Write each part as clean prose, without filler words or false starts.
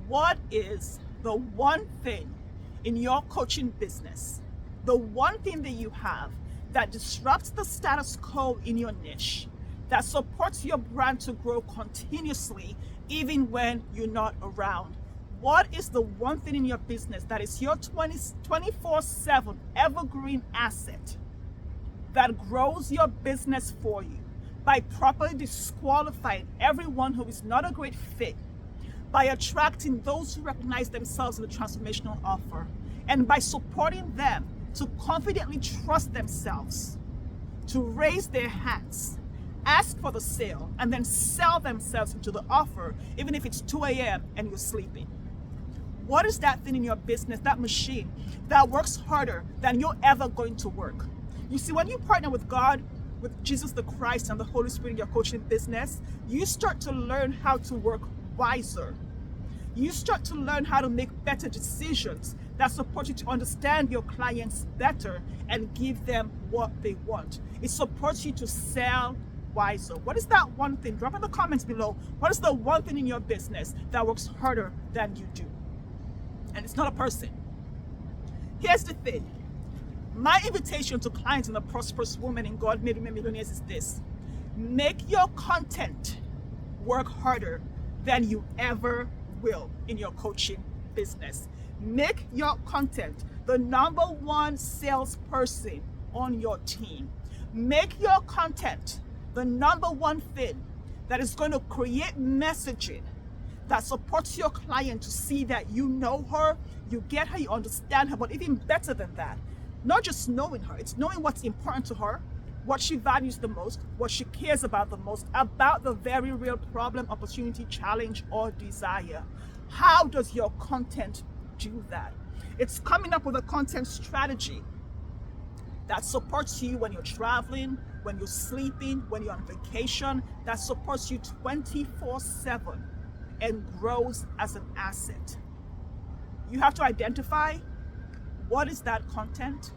What is the one thing in your coaching business, the one thing that you have that disrupts the status quo in your niche, that supports your brand to grow continuously even when you're not around? What is the one thing in your business that is your 24/7 evergreen asset that grows your business for you by properly disqualifying everyone who is not a great fit, by attracting those who recognize themselves in the transformational offer, and by supporting them to confidently trust themselves, to raise their hands, ask for the sale, and then sell themselves into the offer, even if it's 2 a.m. and you're sleeping? What is that thing in your business, that machine, that works harder than you're ever going to work? You see, when you partner with God, with Jesus the Christ and the Holy Spirit in your coaching business, you start to learn how to work wiser. You start to learn how to make better decisions that support you to understand your clients better and give them what they want. It supports you to sell wiser. What is that one thing? Drop in the comments below. What is the one thing in your business that works harder than you do? And it's not a person. Here's the thing. My invitation to clients and the prosperous woman in God Made Me Millionaires is this: make your content work harder than you ever will in your coaching business. Make your content the number one salesperson on your team. Make your content the number one thing that is going to create messaging that supports your client to see that you know her, you get her, you understand her, but even better than that, not just knowing her, it's knowing what's important to her, what she values the most, what she cares about the most, about the very real problem, opportunity, challenge, or desire. How does your content do that? It's coming up with a content strategy that supports you when you're traveling, when you're sleeping, when you're on vacation, that supports you 24/7 and grows as an asset. You have to identify, what is that content?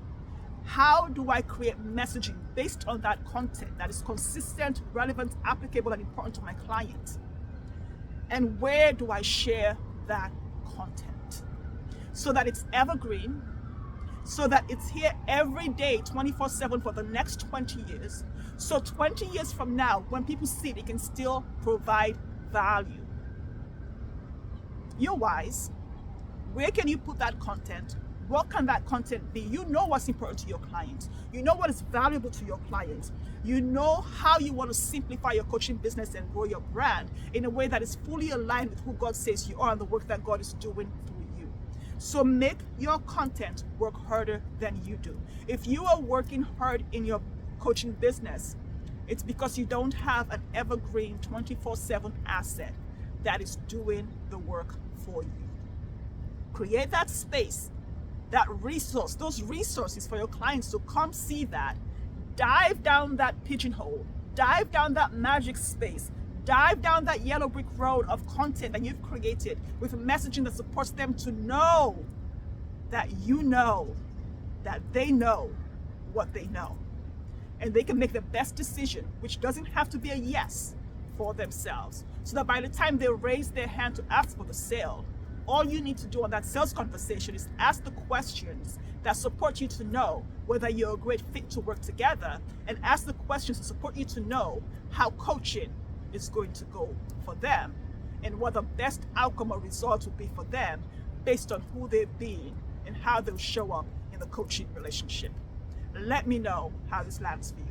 How do I create messaging based on that content that is consistent, relevant, applicable, and important to my client? And where do I share that content so that it's evergreen, so that it's here every day, 24/7 for the next 20 years? So 20 years from now, when people see it, it can still provide value. You're wise. Where can you put that content? What can that content be? You know what's important to your clients. You know what is valuable to your clients. You know how you want to simplify your coaching business and grow your brand in a way that is fully aligned with who God says you are and the work that God is doing through you. So make your content work harder than you do. If you are working hard in your coaching business, it's because you don't have an evergreen 24/7 asset that is doing the work for you. Create that space, that resource, those resources for your clients to come see that. Dive down that pigeonhole, dive down that magic space, dive down that yellow brick road of content that you've created with messaging that supports them to know that you know, that they know what they know. And they can make the best decision, which doesn't have to be a yes, for themselves. So that by the time they raise their hand to ask for the sale, all you need to do on that sales conversation is ask the questions that support you to know whether you're a great fit to work together, and ask the questions to support you to know how coaching is going to go for them and what the best outcome or result will be for them based on who they've been and how they'll show up in the coaching relationship. Let me know how this lands for you.